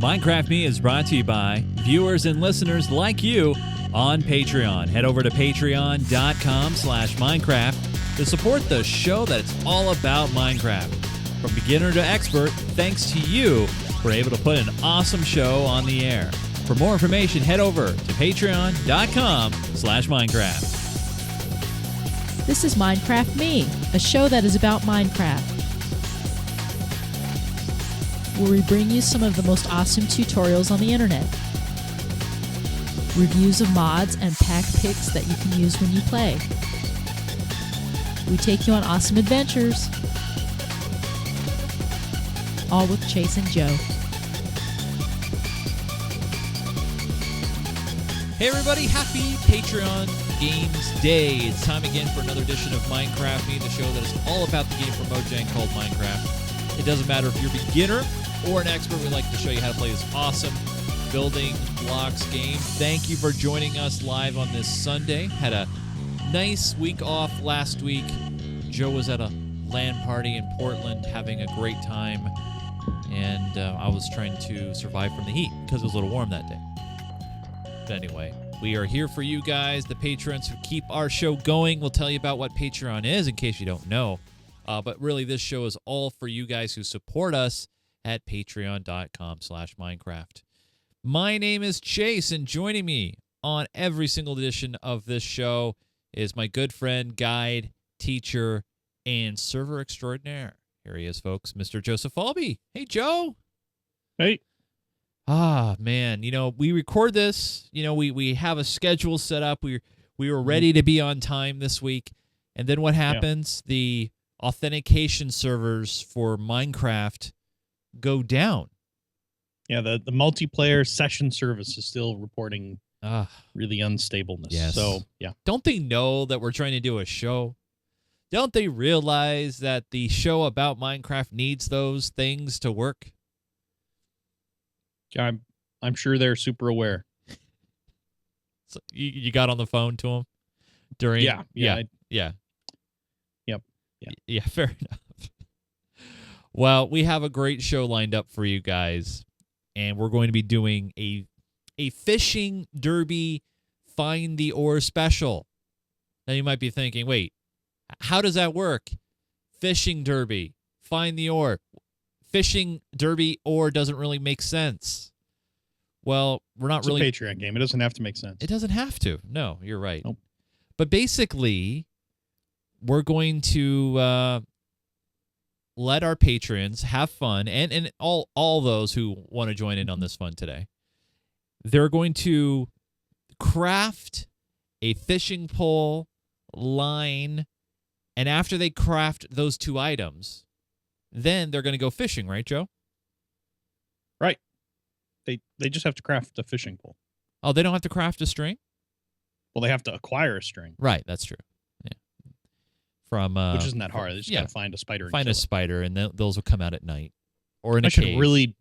Minecraft Me is brought to you by viewers and listeners like you on Patreon. Head over to patreon.com/Minecraft to support the show that's all about Minecraft. From beginner to expert, thanks to you, we're able to put an awesome show on the air. For more information, head over to patreon.com/Minecraft. This is Minecraft Me, a show that is about Minecraft, where we bring you some of the most awesome tutorials on the internet, reviews of mods and pack picks that you can use when you play. We take you on awesome adventures, all with Chase and Joe. Hey everybody, happy Patreon Games Day. It's time again for another edition of Minecraft Me, the show that is all about the game from Mojang called Minecraft. It doesn't matter if you're a beginner or an expert, we like to show you how to play this awesome building blocks game. Thank you for joining us live on this Sunday. Had a nice week off last week. Joe was at a LAN party in Portland having a great time, and I was trying to survive from the heat because it was a little warm that day. But anyway, we are here for you guys, the patrons who keep our show going. We'll tell you about what Patreon is in case you don't know. But really, this show is all for you guys who support us at patreon.com/Minecraft. My name is Chase, and joining me on every single edition of this show is my good friend, guide, teacher, and server extraordinaire. Here he is, folks, Mr. Joseph Falbey. Hey, Joe. Hey. Ah, man, we record this. We have a schedule set up. We were ready to be on time this week. And then what happens? Yeah. The authentication servers for Minecraft go down. Yeah, the multiplayer session service is still reporting really unstableness. Yes. So, yeah. Don't they know that we're trying to do a show? Don't they realize that the show about Minecraft needs those things to work? I'm sure they're super aware. So you got on the phone to them during? Yeah. Yep. Yeah, fair enough. Well, we have a great show lined up for you guys, and we're going to be doing a fishing derby find the ore special. Now you might be thinking, wait, how does that work? Fishing derby, find the ore. Fishing derby ore doesn't really make sense. Well, we're not really... It's a Patreon game. It doesn't have to make sense. It doesn't have to. No, you're right. Nope. But basically, we're going to let our patrons have fun, and all those who want to join in on this fun today. They're going to craft a fishing pole, line, and after they craft those two items, then they're going to go fishing, right, Joe? Right. They just have to craft a fishing pole. Oh, they don't have to craft a string? Well, they have to acquire a string. Right, that's true. Yeah. From which isn't that hard. They just gotta find a spider. Find a spider, and those will come out at night or in a cave.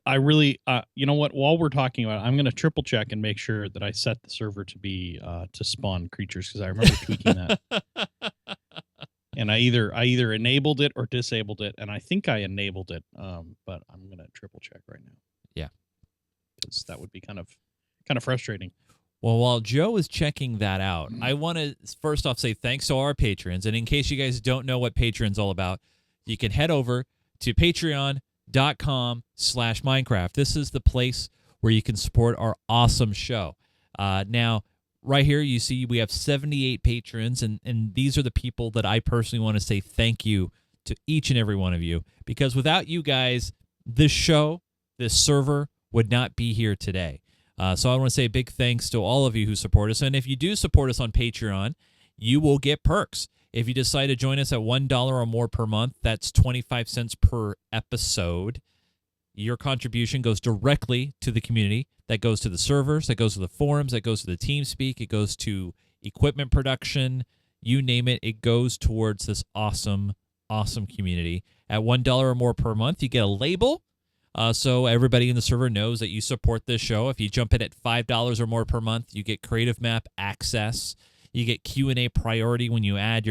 I really, you know what? While we're talking about it, I'm going to triple check and make sure that I set the server to be to spawn creatures, because I remember tweaking that. And I either enabled it or disabled it, and I think I enabled it. But I'm going to triple check right now. Yeah, because that would be kind of frustrating. Well, while Joe is checking that out, I want to first off say thanks to our patrons. And in case you guys don't know what Patreon's all about, you can head over to patreon.com/Minecraft. This is the place where you can support our awesome show. Now, right here, you see we have 78 patrons, and these are the people that I personally want to say thank you to each and every one of you, because without you guys, this show, this server would not be here today. So I want to say a big thanks to all of you who support us. And if you do support us on Patreon, you will get perks. If you decide to join us at $1 or more per month, that's 25 cents per episode. Your contribution goes directly to the community. That goes to the servers, that goes to the forums, that goes to the TeamSpeak, it goes to equipment production, you name it, it goes towards this awesome, awesome community. At $1 or more per month, you get a label. So everybody in the server knows that you support this show. If you jump in at $5 or more per month, you get Creative Map access. You get Q&A priority when you add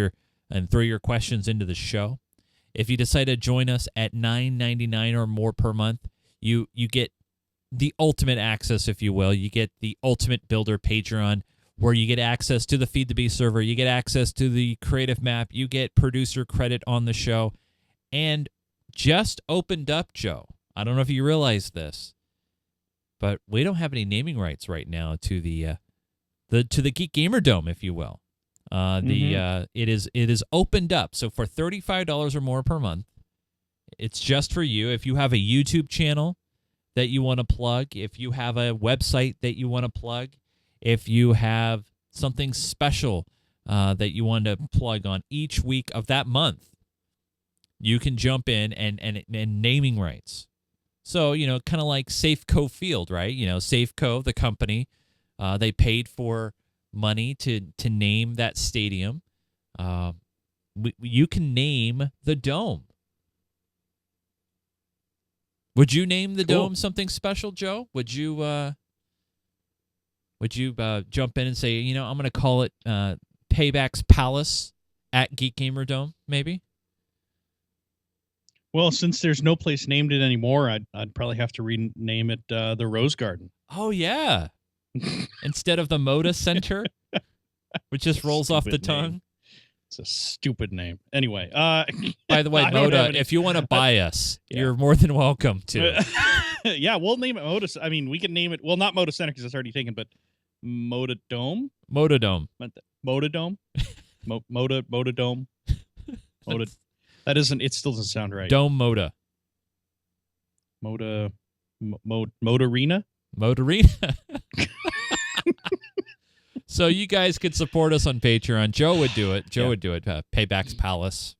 and throw your questions into the show. If you decide to join us at $9.99 or more per month, you get the ultimate access, if you will. You get the Ultimate Builder Patreon, where you get access to the Feed the Beast server. You get access to the creative map. You get producer credit on the show. And just opened up, Joe. I don't know if you realize this, but we don't have any naming rights right now to the Geek Gamer Dome, if you will. It is opened up. So for $35 or more per month, it's just for you. If you have a YouTube channel that you want to plug, if you have a website that you want to plug, if you have something special that you want to plug on each week of that month, you can jump in and naming rights. So, kind of like Safeco Field, right? Safeco, the company, they paid for money to name that stadium. You can name the dome. Would you name the dome something special, Joe? Would you jump in and say, I'm going to call it Payback's Palace at Geek Gamer Dome, maybe? Well, since there's no place named it anymore, I'd probably have to rename it the Rose Garden. Oh, yeah. Instead of the Moda Center, which just rolls off the tongue. It's a stupid name. Anyway. By the way, Moda, if you want to buy us, you're more than welcome to. Yeah, we'll name it Moda. I mean, we can name it. Well, not Moda Center because it's already taken, but Moda Dome. Moda Dome. Moda Dome. Moda Dome. Moda. That isn't. It still doesn't sound right. Dome Moda. Modarena. Modarena. So you guys could support us on Patreon. Joe would do it. Joe would do it. Payback's Palace.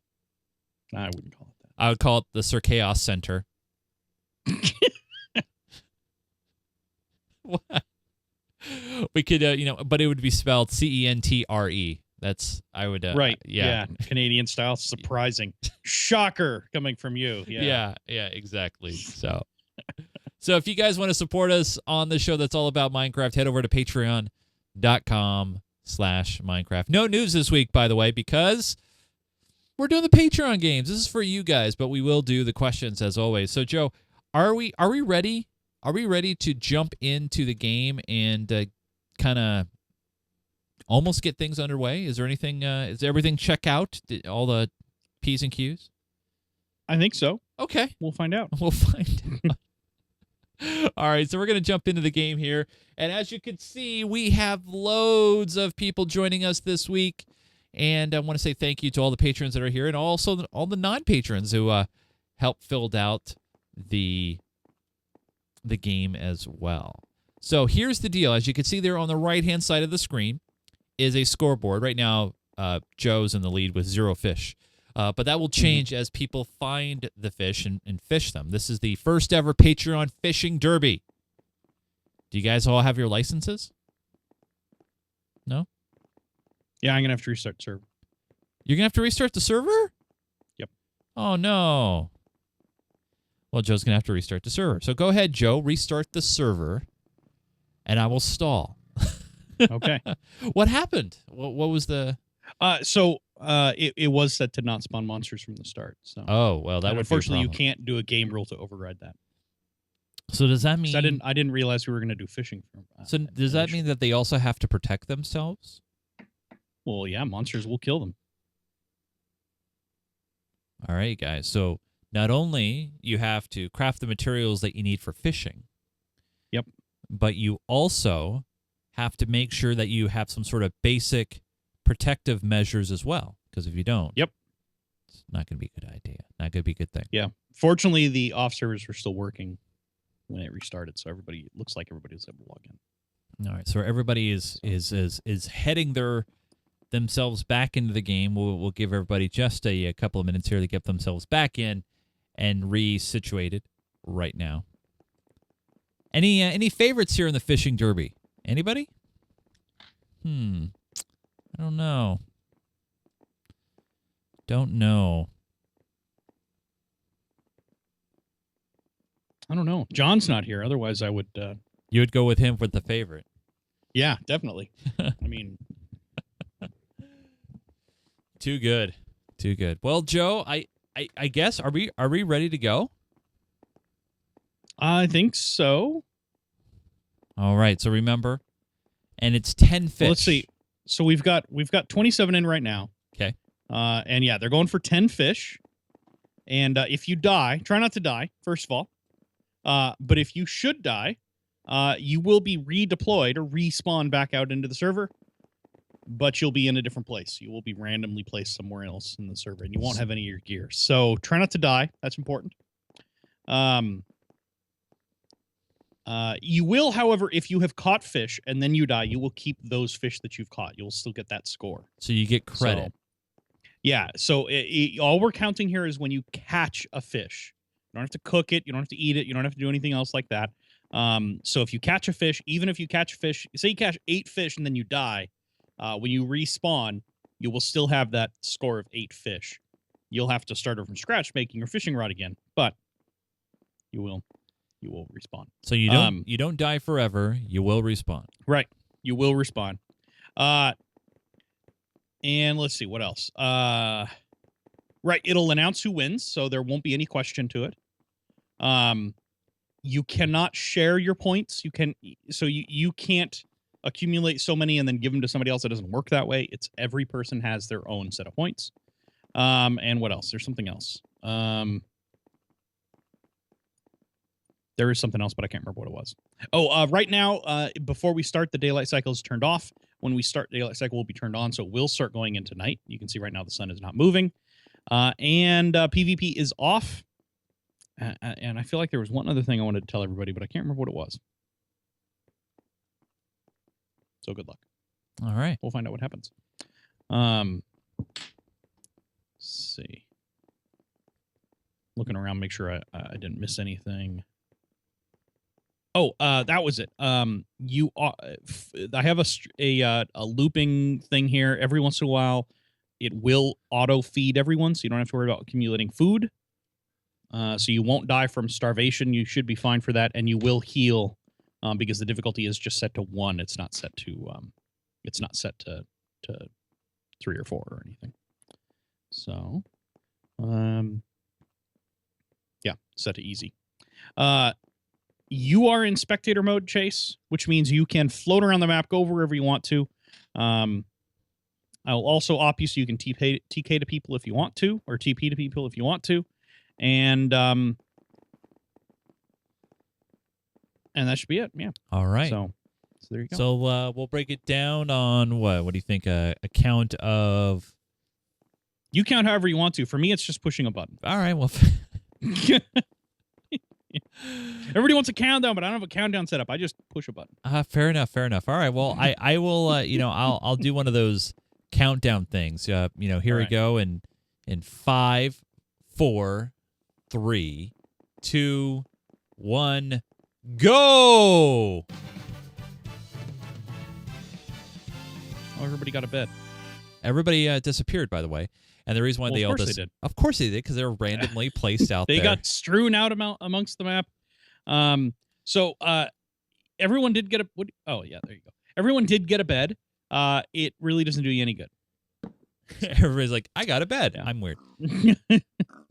I wouldn't call it that. I would call it the Sir Chaos Center. What? We could, but it would be spelled CENTRE. That's, I would, right. Yeah. Canadian style. Surprising. Shocker coming from you. Yeah, exactly. So if you guys want to support us on the show that's all about Minecraft, head over to patreon.com/Minecraft. No news this week, by the way, because we're doing the Patreon games. This is for you guys, but we will do the questions as always. So, Joe, are we ready? Are we ready to jump into the game and kind of almost get things underway? Is there anything? Is everything check out? All the P's and Q's? I think so. Okay, we'll find out. We'll find out. All right, so we're going to jump into the game here. And as you can see, we have loads of people joining us this week. And I want to say thank you to all the patrons that are here and also all the non-patrons who helped filled out the game as well. So here's the deal. As you can see there on the right-hand side of the screen is a scoreboard. Right now, Joe's in the lead with 0 fish. But that will change as people find the fish and fish them. This is the first ever Patreon Fishing Derby. Do you guys all have your licenses? No? Yeah, I'm going to have to restart the server. You're going to have to restart the server? Yep. Oh, no. Well, Joe's going to have to restart the server. So go ahead, Joe, restart the server, and I will stall. Okay. What happened? What was the... It was set to not spawn monsters from the start. So. Oh, well, that would unfortunately, be you can't do a game rule to override that. So does that mean... I didn't realize we were going to do fishing. So does that mean that they also have to protect themselves? Well, yeah, monsters will kill them. All right, guys. So not only you have to craft the materials that you need for fishing. Yep. But you also have to make sure that you have some sort of basic protective measures as well. Because if you don't, yep, it's not going to be a good idea. Not going to be a good thing. Yeah. Fortunately, the off servers were still working when it restarted, so it looks like everybody was able to log in. All right, so everybody is heading themselves back into the game. We'll give everybody just a couple of minutes here to get themselves back in and resituated right now. Any favorites here in the fishing derby? Anybody? I don't know. I don't know. John's not here. Otherwise, I would... You would go with him for the favorite. Yeah, definitely. I mean... Too good. Well, Joe, I guess, are we ready to go? I think so. All right. So remember, and it's 10 fish. Well, let's see. So we've got 27 in right now. Okay. And yeah, they're going for 10 fish. And if you die, try not to die, first of all. But if you should die, you will be redeployed or respawn back out into the server. But you'll be in a different place. You will be randomly placed somewhere else in the server, and you won't have any of your gear. So try not to die. That's important. You will, however, if you have caught fish and then you die, you will keep those fish that you've caught. You'll still get that score. So you get credit. So all we're counting here is when you catch a fish. You don't have to cook it. You don't have to eat it. You don't have to do anything else like that. So if you catch a fish, even if you catch a fish, say you catch 8 fish and then you die, when you respawn, you will still have that score of 8 fish. You'll have to start over from scratch making your fishing rod again, but you will respawn. So you don't die forever. You will respawn. Right. You will respawn. And let's see what else. Right. It'll announce who wins, so there won't be any question to it. You cannot share your points. You can't accumulate so many and then give them to somebody else. It doesn't work that way. It's every person has their own set of points. And what else? There's something else. There is something else, but I can't remember what it was. Right now, before we start, the daylight cycle is turned off. When we start, daylight cycle will be turned on, so it will start going into night. You can see right now the sun is not moving. And PvP is off. And I feel like there was one other thing I wanted to tell everybody, but I can't remember what it was. So good luck. All right. We'll find out what happens. Let's see. Looking around, make sure I didn't miss anything. That was it. I have a looping thing here. Every once in a while, it will auto feed everyone, so you don't have to worry about accumulating food. So you won't die from starvation. You should be fine for that, and you will heal because the difficulty is just set to 1. It's not set to to 3 or 4 or anything. So, yeah, set to easy. You are in spectator mode, Chase, which means you can float around the map, go wherever you want to. I will also op you so you can TK to people if you want to, or TP to people if you want to. And that should be it. Yeah. All right. So there you go. So we'll break it down on what? What do you think? A count of. You count however you want to. For me, it's just pushing a button. All right. Well. Everybody wants a countdown, but I don't have a countdown set up. I just push a button. Fair enough. Fair enough. All right. Well, I will. I'll do one of those countdown things. Here we go. And in 5, 4, 3, 2, 1, go! Oh, everybody got a bed. Everybody disappeared, by the way. And the reason why they all of course they did. Of course they did, because they were randomly placed out there. They got strewn out amongst the map. So everyone did get a. Oh yeah, there you go. Everyone did get a bed. It really doesn't do you any good. Everybody's like, I got a bed. Yeah. I'm weird.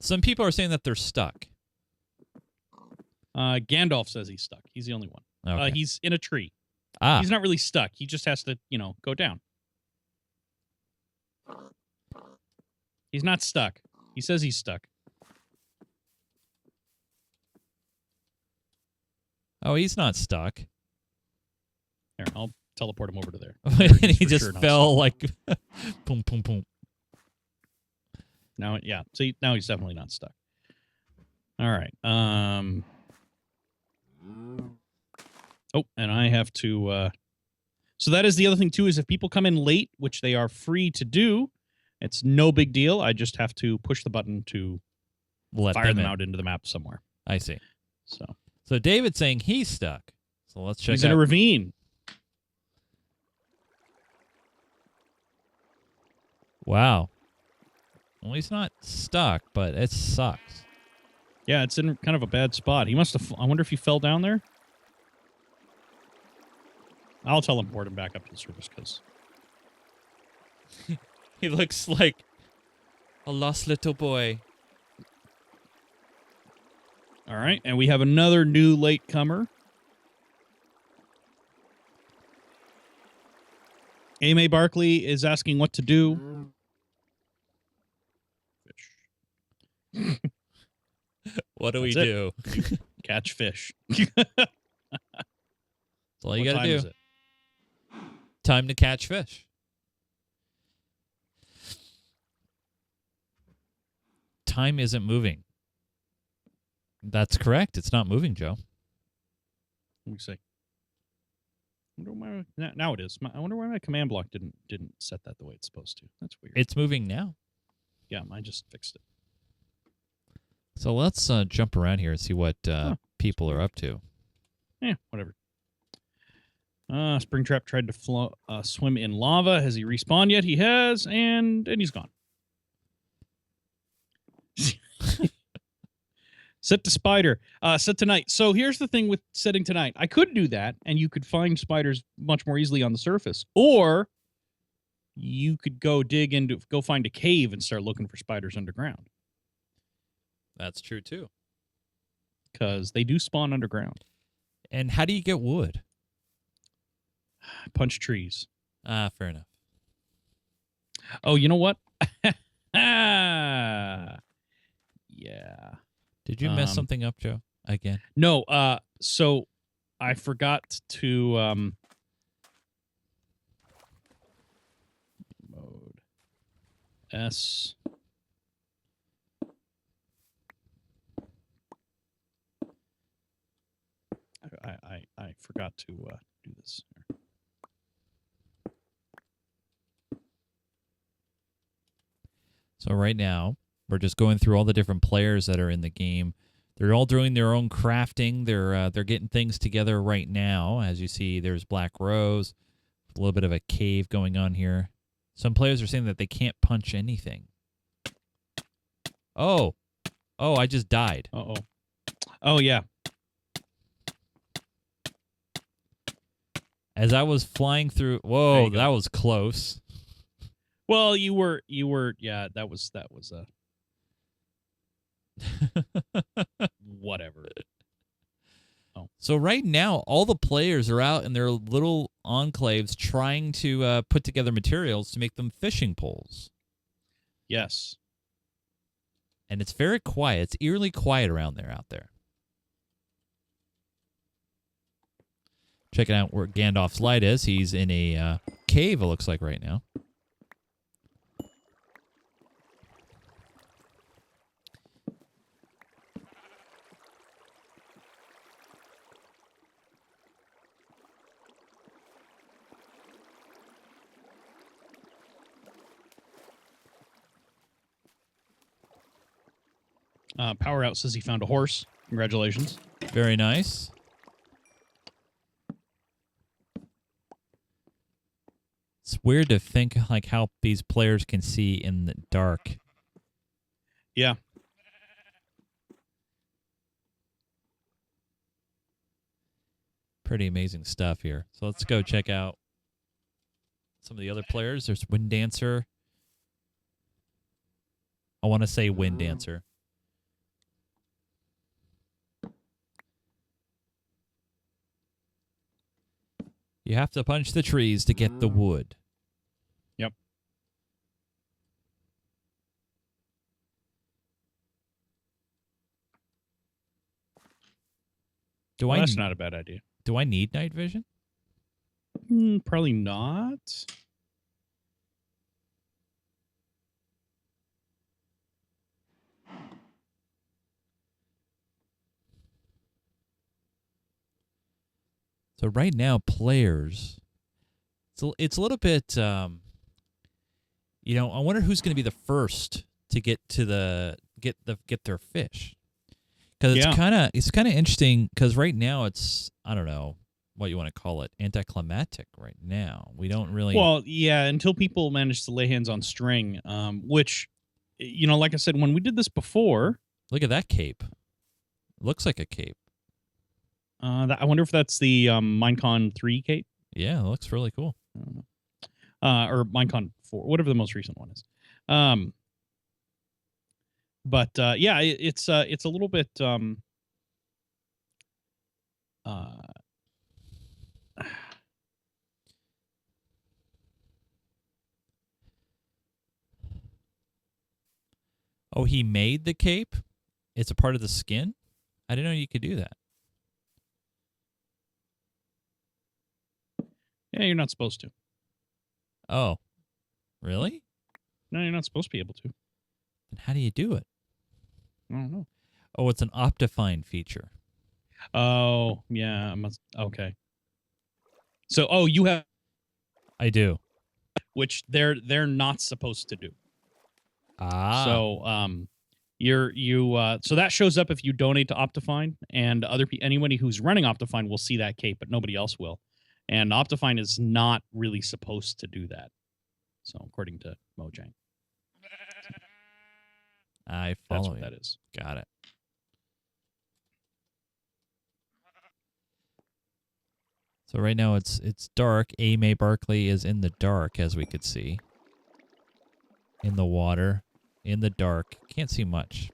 Some people are saying that they're stuck. Gandalf says he's stuck. He's the only one. Okay. He's in a tree. He's He's not really stuck. He just has to, go down. He's not stuck. He says he's stuck. Oh, he's not stuck. There, I'll teleport him over to there. And he just fell like boom, boom, boom. Now, yeah. See, now he's definitely not stuck. All right. Oh, and I have to. So that is the other thing too. Is if people come in late, which they are free to do, it's no big deal. I just have to push the button to fire them out into the map somewhere. I see. So David's saying he's stuck. So let's check. He's in a ravine. Wow. Well, he's not stuck, but it sucks. Yeah, it's in kind of a bad spot. He must have. I wonder if he fell down there. I'll teleport him back up to the surface because he looks like a lost little boy. All right, and we have another new latecomer. A.M.A. Barkley is asking what to do. Fish. What do we That's do? Catch fish. That's all you got to do. Is it? Time to catch fish. Time isn't moving. That's correct. It's not moving, Joe. Let me see. Now it is. I wonder why my command block didn't set that the way it's supposed to. That's weird. It's moving now. Yeah, I just fixed it. So let's jump around here and see what people are up to. Yeah, whatever. Springtrap tried to swim in lava. Has he respawned yet? He has, and he's gone. Set to spider. Set to night. So here's the thing with setting to night. I could do that, and you could find spiders much more easily on the surface. Or you could go find a cave and start looking for spiders underground. That's true, too. Because they do spawn underground. And how do you get wood? Punch trees. Fair enough. Oh, you know what? Yeah. Did you mess something up, Joe? Again? No. So I forgot to mode S. I forgot to do this. So right now, we're just going through all the different players that are in the game. They're all doing their own crafting. They're getting things together right now. As you see, there's Black Rose, a little bit of a cave going on here. Some players are saying that they can't punch anything. Oh, I just died. Oh yeah. As I was flying through, whoa, that was close. Well, you were, yeah, that was whatever. Oh. So right now, all the players are out in their little enclaves trying to put together materials to make them fishing poles. Yes. And it's very quiet. It's eerily quiet around there, out there. Checking out where Gandalf's light is. He's in a cave, it looks like, right now. Power Out says he found a horse. Congratulations. Very nice. It's weird to think like how these players can see in the dark. Yeah. Pretty amazing stuff here. So let's go check out some of the other players. There's Wind Dancer. I want to say Wind Dancer. You have to punch the trees to get the wood. Yep. That's not a bad idea. Do I need night vision? Probably not. So right now, players, it's a little bit, I wonder who's going to be the first to get to get their fish, because it's kind of interesting. Because right now it's, I don't know what you want to call it, anticlimactic. Right now, we don't really. Well, yeah, until people manage to lay hands on string, which, like I said, when we did this before, look at that cape. Looks like a cape. I wonder if that's the Minecon 3 cape. Yeah, it looks really cool. Or Minecon 4, whatever the most recent one is. But yeah, it's a little bit. Oh, he made the cape? It's a part of the skin? I didn't know you could do that. Yeah, you're not supposed to. Oh, really? No, you're not supposed to be able to. Then how do you do it? I don't know. Oh, it's an Optifine feature. Oh, yeah. Okay. So, you have, I do. which they're not supposed to do. Ah. So, so that shows up if you donate to Optifine, and anybody who's running Optifine will see that cape, but nobody else will. And Optifine is not really supposed to do that. So, according to Mojang, I that's follow what you. that is. Got it. So right now it's dark. A. May Barkley is in the dark, as we could see. In the water. In the dark. Can't see much.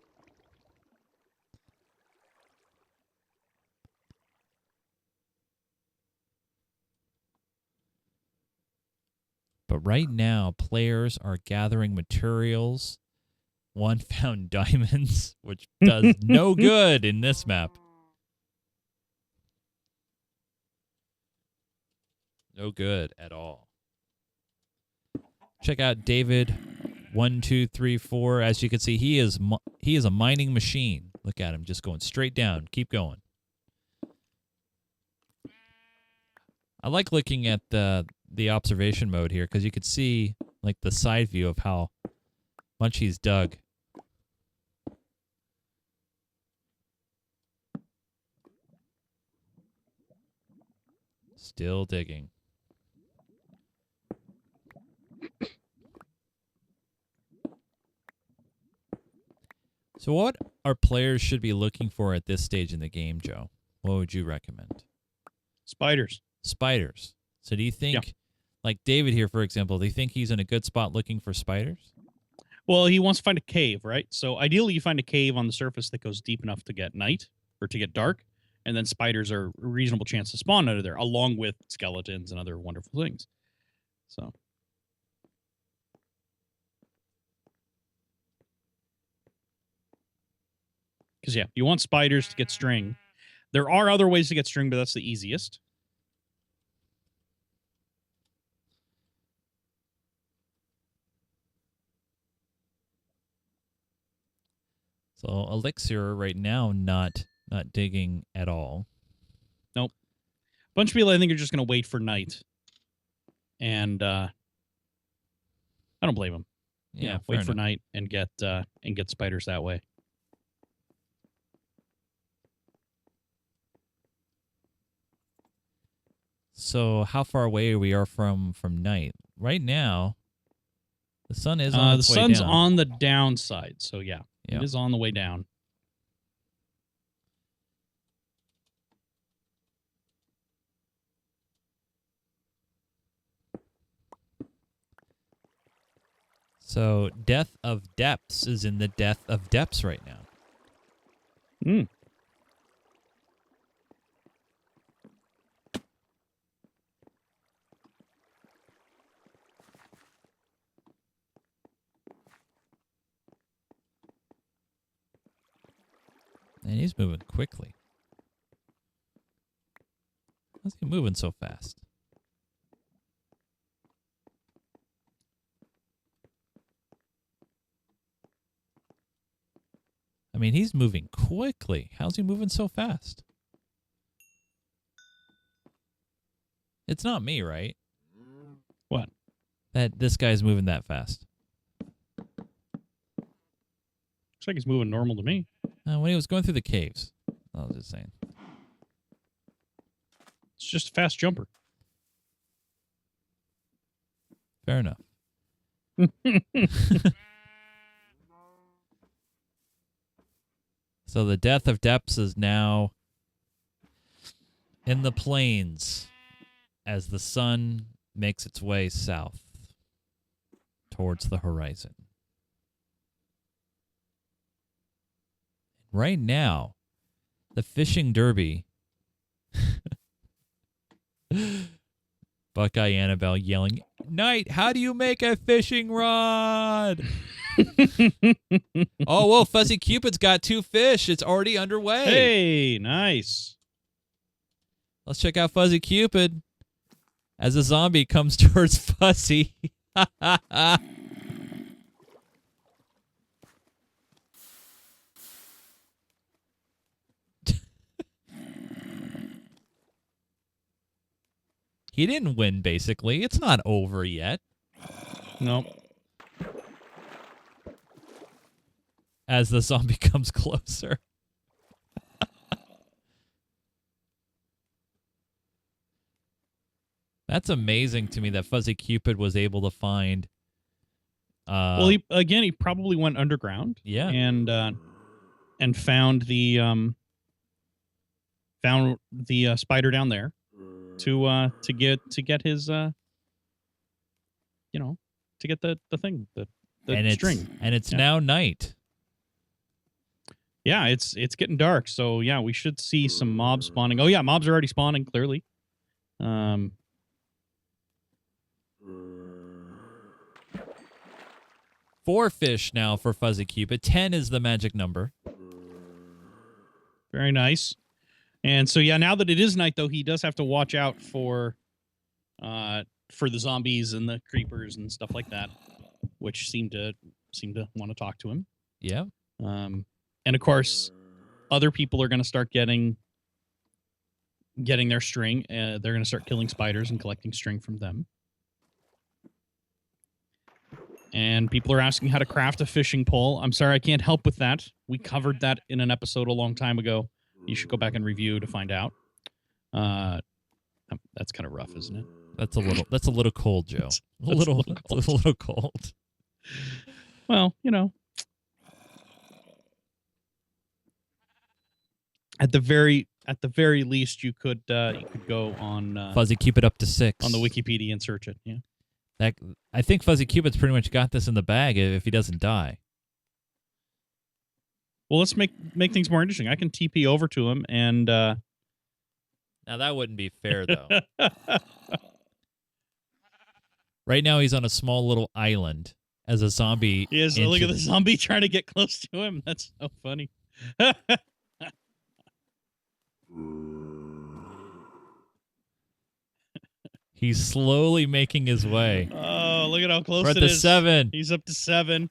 But right now, players are gathering materials. One found diamonds, which does no good in this map. No good at all. Check out David 1234. As you can see, he is a mining machine. Look at him, just going straight down. Keep going. I like looking at the observation mode here because you could see like the side view of how much he's dug. Still digging. So what our players should be looking for at this stage in the game, Joe? What would you recommend? Spiders. Spiders. So do you think, like David here, for example, do you think he's in a good spot looking for spiders? Well, he wants to find a cave, right? So ideally you find a cave on the surface that goes deep enough to get night or to get dark, and then spiders are a reasonable chance to spawn out of there, along with skeletons and other wonderful things. So... because, yeah, you want spiders to get string. There are other ways to get string, but that's the easiest. So Elixir right now not digging at all. Nope. A bunch of people, I think, are just going to wait for night. And I don't blame them. Yeah, wait for night and get spiders that way. So how far away we are from night? Right now, the sun is on its way down. The sun's on the downside, so yeah, it is on the way down. So Death of Depths is in the Death of Depths right now. Hmm. And he's moving quickly. How's he moving so fast? I mean, he's moving quickly. How's he moving so fast? It's not me, right? What? That this guy's moving that fast. Looks like he's moving normal to me. When he was going through the caves. I was just saying. It's just a fast jumper. Fair enough. So the Death of Depths is now in the plains as the sun makes its way south towards the horizon. Right now, the fishing derby, Buckeye Annabelle yelling, "Knight, how do you make a fishing rod?" Oh, whoa, Fuzzy Cupid's got 2 fish. It's already underway. Hey, nice. Let's check out Fuzzy Cupid as a zombie comes towards Fuzzy. He didn't win, basically. It's not over yet. Nope. As the zombie comes closer. That's amazing to me that Fuzzy Cupid was able to find. Well, he probably went underground. Yeah. And found the spider down there to get his to get the thing the string. And it's now night. Yeah, it's getting dark, so yeah, we should see some mobs spawning. Oh yeah, mobs are already spawning, clearly. 4 fish now for Fuzzy Cupid. 10 is the magic number. Very nice. And so yeah, now that it is night though, he does have to watch out for the zombies and the creepers and stuff like that, which seem to want to talk to him. Yeah. And of course, other people are going to start getting their string. They're going to start killing spiders and collecting string from them. And people are asking how to craft a fishing pole. I'm sorry, I can't help with that. We covered that in an episode a long time ago. You should go back and review to find out. That's kind of rough, isn't it? That's a little cold, Joe. a little cold. Well, at the very least, you could go on Fuzzy Cupid up to 6 on the Wikipedia and search it. Yeah. I think Fuzzy Cupid's pretty much got this in the bag if he doesn't die. Well, let's make things more interesting. I can TP over to him and. Now that wouldn't be fair, though. Right now, he's on a small little island as a zombie. He is. Look at the zombie trying to get close to him. That's so funny. He's slowly making his way. Oh, look at how close We're at it the is. 7. He's up to 7.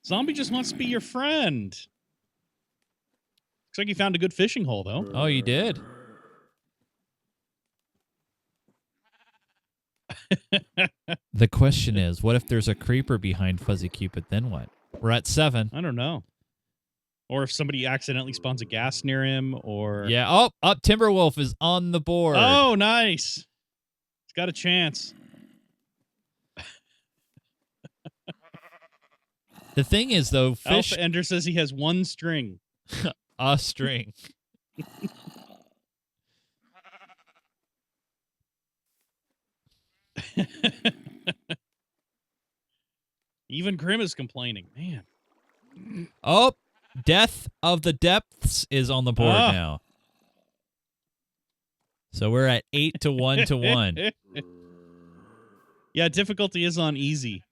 Zombie just wants to be your friend. Looks like he found a good fishing hole, though. Oh, you did? The question is, what if there's a creeper behind Fuzzy Cupid? Then what? We're at 7. I don't know. Or if somebody accidentally spawns a gas near him, or... Yeah. Oh, up Timberwolf is on the board. Oh, nice. He's got a chance. The thing is, though, fish... Alpha Ender says he has 1 string. A string. Even Grim is complaining. Man. Oh, Death of the Depths is on the board now. So we're at 8 to 1 to 1. Yeah, difficulty is on easy.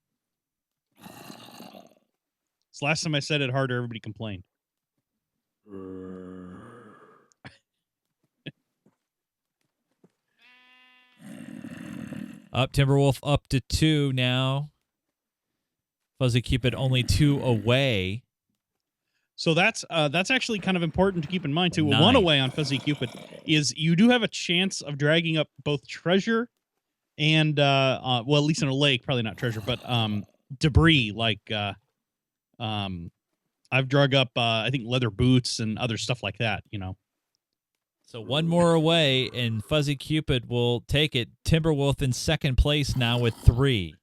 So last time I said it harder, everybody complained. Up Timberwolf up to 2 now. Fuzzy Cupid only 2 away. So that's actually kind of important to keep in mind too. 9. 1 away on Fuzzy Cupid is you do have a chance of dragging up both treasure and well, at least in a lake, probably not treasure, but debris like I've drug up I think leather boots and other stuff like that, So 1 more away, and Fuzzy Cupid will take it. Timberwolf in second place now with 3.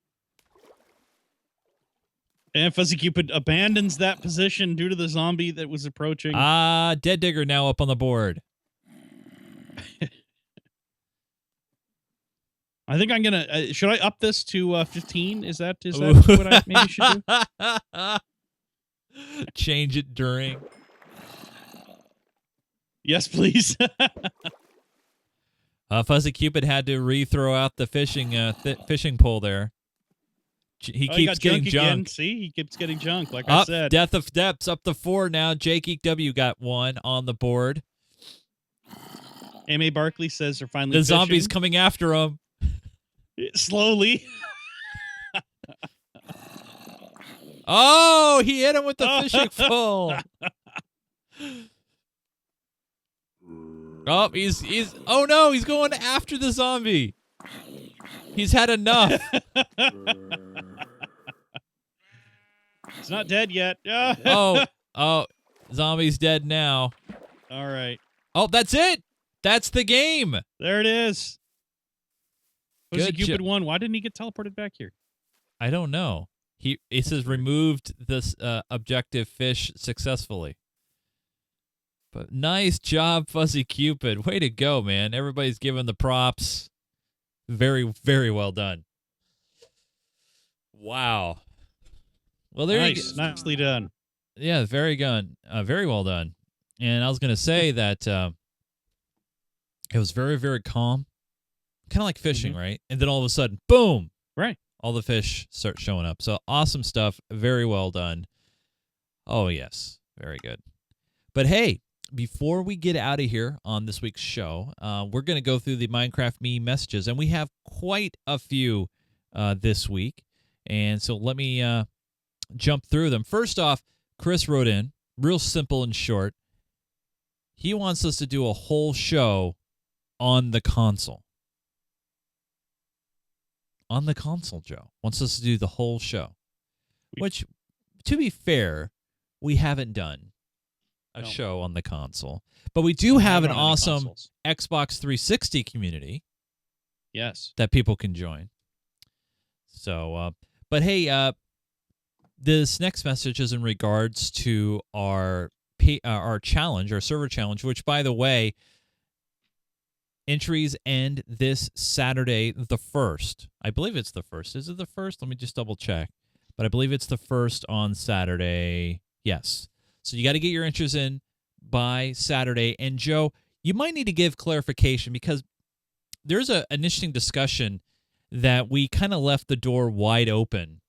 And Fuzzy Cupid abandons that position due to the zombie that was approaching. Dead Digger now up on the board. I think I'm gonna. Should I up this to 15? Is that what I maybe should do? Change it during. Yes, please. Fuzzy Cupid had to re-throw out the fishing pole there. He He keeps got getting junk again. junk. See, he keeps getting junk. Like I Up, said, Death of Depths up to 4 now. Jake Geek W got 1 on the board. A.M.A. Barkley says they're finally The zombies fishing. coming after him. Slowly. Oh, he hit him with the fishing pole. Oh, he's oh no, he's going after the zombie. He's had enough. It's not dead yet. Oh, zombie's dead now. All right. Oh, that's it. That's the game. There it is. Fuzzy Good Cupid won. Why didn't he get teleported back here? I don't know. It says removed this objective fish successfully. But nice job, Fuzzy Cupid. Way to go, man. Everybody's giving the props. Very, very well done. Wow. Well, there you go. Nicely done. Yeah, very well done. And I was going to say that it was very, very calm. Kind of like fishing, right? And then all of a sudden, boom. Right. All the fish start showing up. So awesome stuff. Very well done. Oh, yes. Very good. But hey, before we get out of here on this week's show, we're going to go through the Minecraft Me messages. And we have quite a few this week. And so let me jump through them. First off, Chris wrote in, real simple and short. He wants us to do a whole show on the console. On the console, Joe. Wants us to do the whole show. Which, to be fair, we haven't done a show on the console. But we do have an awesome Xbox 360 community. Yes. That people can join. So, but hey, this next message is in regards to our challenge, our server challenge, which, by the way, entries end this Saturday, the 1st. I believe it's the 1st. Is it the 1st? Let me just double check. But I believe it's the 1st on Saturday. Yes. So you got to get your entries in by Saturday. And Joe, you might need to give clarification because there's an interesting discussion that we kind of left the door wide open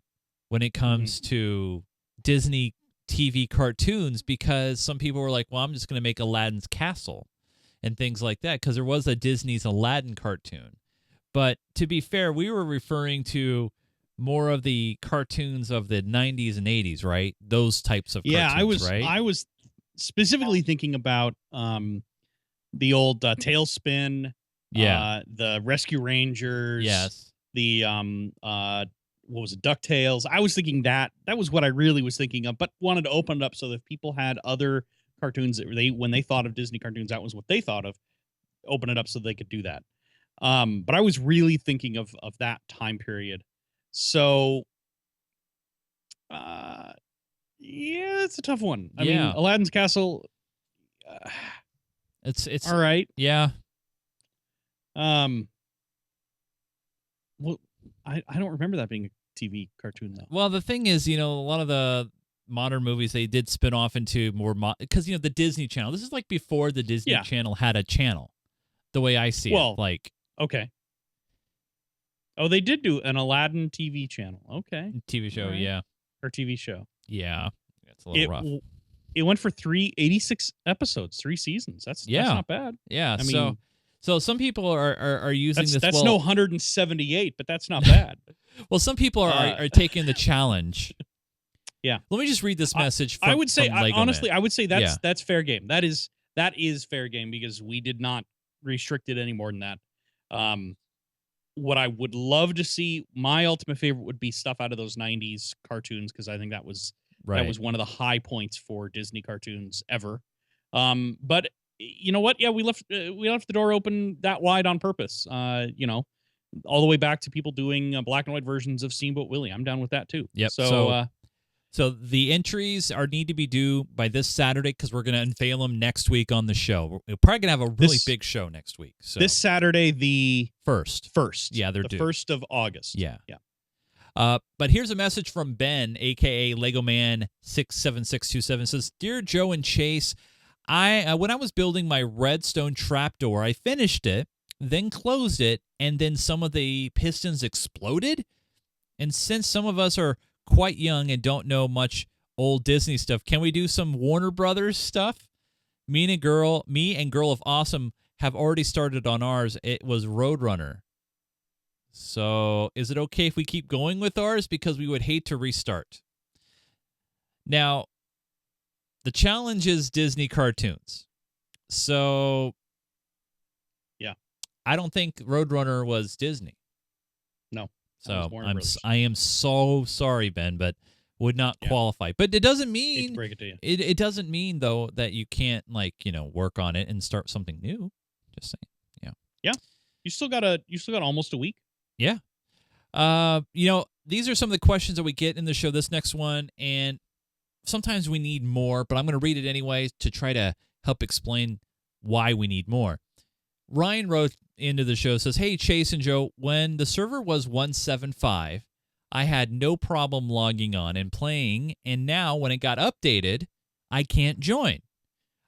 when it comes to Disney TV cartoons, because some people were like, well, I'm just going to make Aladdin's Castle and things like that, because there was a Disney's Aladdin cartoon. But to be fair, we were referring to more of the cartoons of the 90s and 80s, right? Those types of cartoons, right? I was specifically thinking about the old Tailspin, the Rescue Rangers, yes, the what was it, DuckTales. I was thinking that was what I really was thinking of, but wanted to open it up so that if people had other cartoons that when they thought of Disney cartoons, that was what they thought of. Open it up so they could do that. But I was really thinking of that time period. So, yeah, it's a tough one. I mean, Aladdin's Castle. It's all right. Yeah. Well, I don't remember that being a TV cartoon though. Well, the thing is, a lot of the modern movies, they did spin off into more because the Disney Channel. This is like before the Disney Channel had a channel. The way I see it, like okay. Oh, they did do an Aladdin TV channel. Okay, TV show, right. Or TV show. Yeah, it's a little rough. It went for 86 episodes, 3 seasons. That's not bad. Yeah, I mean, so some people are using this. That's no 178, but that's not bad. Well, some people are taking the challenge. Yeah. Let me just read this message. From, I would say, honestly, Man. I would say that's fair game. That is fair game because we did not restrict it any more than that. What I would love to see, my ultimate favorite would be stuff out of those 90s cartoons, because I think that was one of the high points for Disney cartoons ever. But you know what? Yeah, we left the door open that wide on purpose. All the way back to people doing black and white versions of Steamboat Willie. I'm down with that too. Yep. So the entries need to be due by this Saturday, because we're going to unveil them next week on the show. We're probably going to have a really big show next week. So this Saturday, the 1st. Yeah, they're due. 1st of August. Yeah. But here's a message from Ben, a.k.a. LegoMan67627. It says, Dear Joe and Chase, when I was building my redstone trapdoor, I finished it, then closed it, and then some of the pistons exploded. And since some of us are quite young and don't know much old Disney stuff, can we do some Warner Brothers stuff? Me and Girl of Awesome have already started on ours. It was Roadrunner. So is it okay if we keep going with ours? Because we would hate to restart. Now, the challenge is Disney cartoons. So yeah, I don't think Roadrunner was Disney. No. So I am so sorry, Ben, but would not qualify. But it doesn't mean hate to break it to you. It doesn't mean though that you can't work on it and start something new. Just saying. Yeah. Yeah. You still got almost a week. Yeah. These are some of the questions that we get in the show, this next one, and sometimes we need more, but I'm going to read it anyway to try to help explain why we need more. Ryan wrote into the show, says, "Hey, Chase and Joe, when the server was 175, I had no problem logging on and playing, and now when it got updated, I can't join.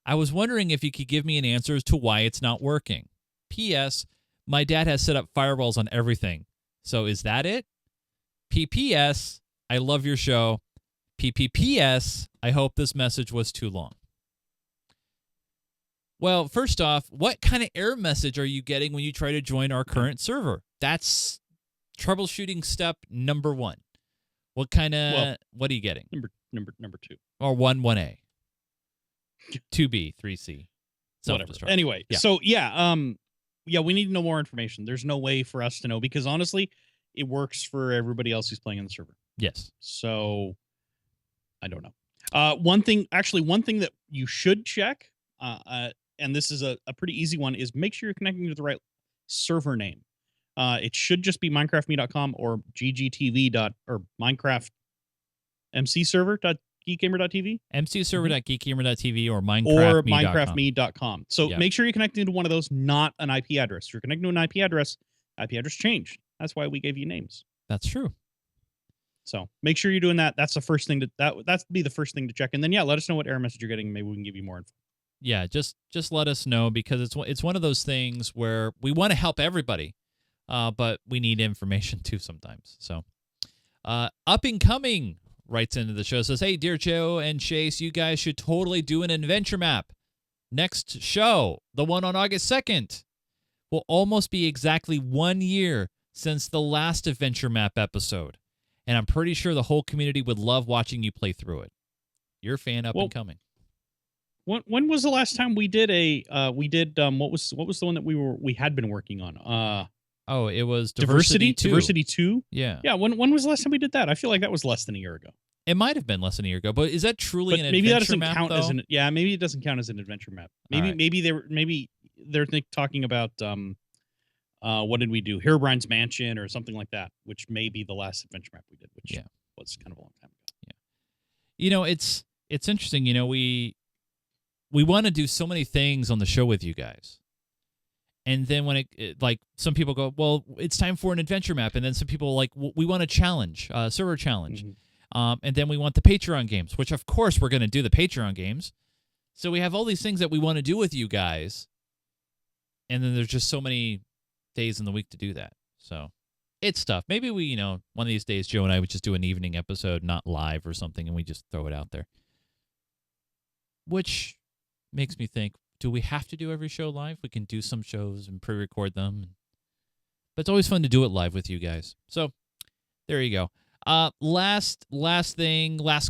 I was wondering if you could give me an answer as to why it's not working. P.S. My dad has set up firewalls on everything. So is that it? P.P.S. I love your show. P.P.P.S. I hope this message was too long." Well, first off, what kind of error message are you getting when you try to join our current server? That's troubleshooting step number 1. What kind of what are you getting? Number 2. Or 1A. 2B, 3C. Whatever. Anyway, so we need to know more information. There's no way for us to know because honestly, it works for everybody else who's playing on the server. Yes. So I don't know. One thing that you should check, and this is a pretty easy one, is make sure you're connecting to the right server name. It should just be minecraftme.com or ggtv. or Minecraft mcserver.geekgamer.tv. mcserver.geekgamer.tv or minecraftme.com. So make sure you're connecting to one of those, not an IP address. If you're connecting to an IP address changed. That's why we gave you names. That's true. So make sure you're doing that. That's the first thing that's be the first thing to check. And then let us know what error message you're getting. Maybe we can give you more info. Yeah, just let us know because it's one of those things where we want to help everybody, but we need information too sometimes. So, Up and Coming writes into the show, says, "Hey, dear Joe and Chase, you guys should totally do an adventure map. Next show, the one on August 2nd, will almost be exactly 1 year since the last adventure map episode, and I'm pretty sure the whole community would love watching you play through it. Your fan, Up and Coming." When was the last time we did what was the one that we had been working on? It was Diversity 2. Diversity 2? Yeah. Yeah, when was the last time we did that? I feel like that was less than a year ago. It might have been less than a year ago, but is that truly an maybe adventure that map, count though? maybe it doesn't count as an adventure map. Maybe they're talking about what did we do? Herobrine's Mansion or something like that, which may be the last adventure map we did, which was kind of a long time ago. Yeah. It's interesting, we want to do so many things on the show with you guys. And then when it like some people go, well, it's time for an adventure map. And then some people like, we want a challenge, server challenge. Mm-hmm. And then we want the Patreon games, which of course we're going to do the Patreon games. So we have all these things that we want to do with you guys. And then there's just so many days in the week to do that. So it's tough. Maybe we, one of these days, Joe and I would just do an evening episode, not live or something, and we just throw it out there. Which makes me think, do we have to do every show live? We can do some shows and pre-record them. But it's always fun to do it live with you guys. So there you go. Last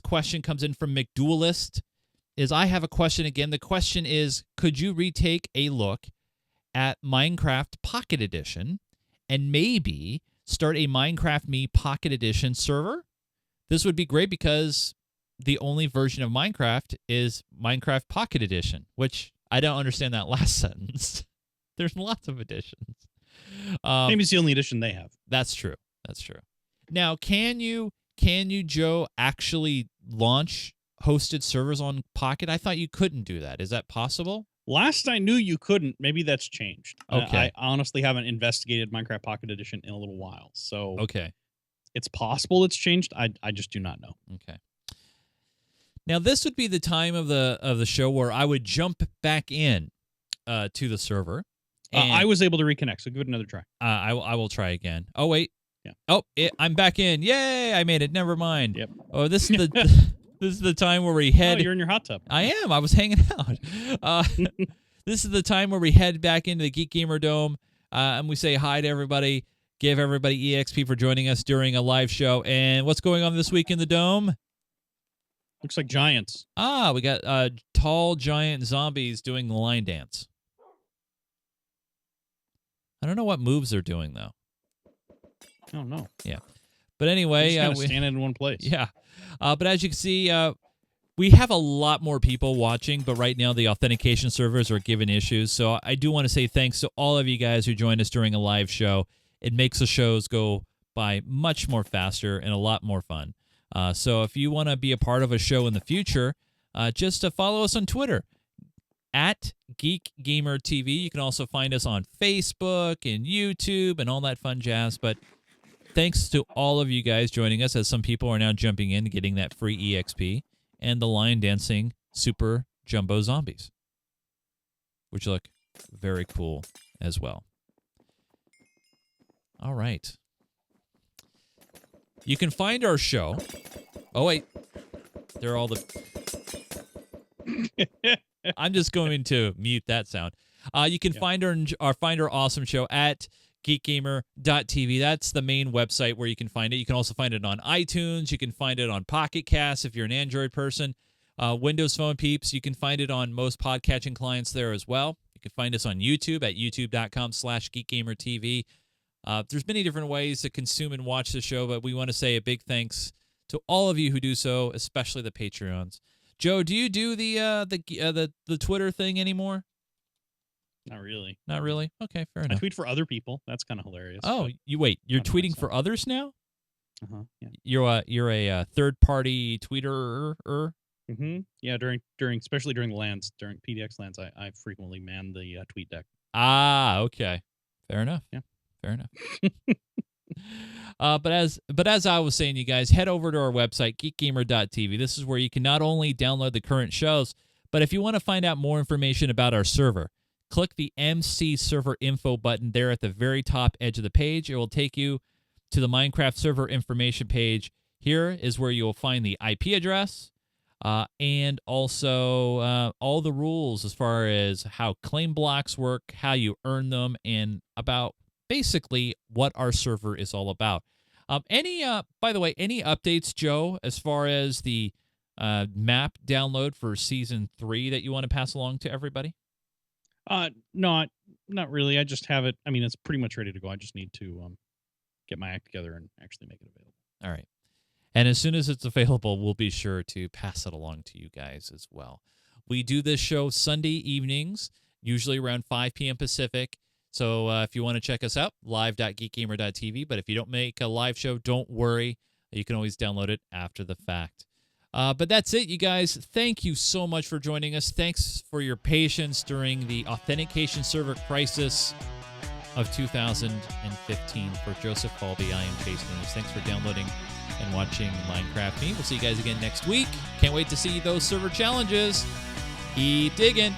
question comes in from McDuelist. I have a question again. The question is, could you retake a look at Minecraft Pocket Edition and maybe start a Minecraft Me Pocket Edition server? This would be great because the only version of Minecraft is Minecraft Pocket Edition, which I don't understand that last sentence. There's lots of editions. Maybe it's the only edition they have. That's true. Now, can you, Joe, actually launch hosted servers on Pocket? I thought you couldn't do that. Is that possible? Last I knew, you couldn't. Maybe that's changed. Okay. I honestly haven't investigated Minecraft Pocket Edition in a little while, so okay, it's possible it's changed. I just do not know. Okay. Now, this would be the time of the show where I would jump back in to the server. I was able to reconnect, so give it another try. I will try again. Oh, wait. Yeah. Oh, I'm back in. Yay! I made it. Never mind. Yep. Oh, this is the this is the time where we head. Oh, you're in your hot tub. I am. I was hanging out. This is the time where we head back into the Geek Gamer Dome, and we say hi to everybody. Give everybody EXP for joining us during a live show. And what's going on this week in the Dome? Looks like giants. We got tall giant zombies doing the line dance. I don't know what moves they're doing though. Oh no. Yeah, but anyway, Just kind of standing in one place. Yeah, but as you can see, we have a lot more people watching, but right now the authentication servers are giving issues. So I do want to say thanks to all of you guys who joined us during a live show. It makes the shows go by much more faster and a lot more fun. So if you want to be a part of a show in the future, just follow us on Twitter at Geek Gamer TV. You can also find us on Facebook and YouTube and all that fun jazz. But thanks to all of you guys joining us, as some people are now jumping in and getting that free EXP and the line dancing super jumbo zombies, which look very cool as well. All right. You can find our show. Oh, wait. They're all the... I'm just going to mute that sound. You can find our awesome show at geekgamer.tv. That's the main website where you can find it. You can also find it on iTunes. You can find it on Pocket Cast if you're an Android person. Windows Phone peeps, you can find it on most podcatching clients there as well. You can find us on YouTube at youtube.com/geekgamertv. There's many different ways to consume and watch the show, but we want to say a big thanks to all of you who do so, especially the Patreons. Joe, do you do the Twitter thing anymore? Not really. Not really? Okay, fair I enough. tweet for other people. That's kind of hilarious. Oh, you're not for tweeting myself. for others now? Yeah. You're a third-party tweeter. Mm-hmm. Yeah, especially during LANs, during PDX LANs, I frequently man the tweet deck. Ah, okay. Fair enough. Yeah. Fair enough. But as I was saying, you guys, head over to our website, geekgamer.tv. This is where you can not only download the current shows, but if you want to find out more information about our server, click the MC Server Info button there at the very top edge of the page. It will take you to the Minecraft server information page. Here is where you will find the IP address and also all the rules as far as how claim blocks work, how you earn them, and about basically what our server is all about. By the way, any updates, Joe, as far as the map download for Season 3 that you want to pass along to everybody? Not really. I just have it. I mean, it's pretty much ready to go. I just need to get my act together and actually make it available. All right. And as soon as it's available, we'll be sure to pass it along to you guys as well. We do this show Sunday evenings, usually around 5 p.m. Pacific. So if you want to check us out, live.geekgamer.tv. But if you don't make a live show, don't worry. You can always download it after the fact. But that's it, you guys. Thank you so much for joining us. Thanks for your patience during the authentication server crisis of 2015. For Joseph Falbey, I am Chase Nunes. Thanks for downloading and watching Minecraft Me. We'll see you guys again next week. Can't wait to see those server challenges. Keep digging.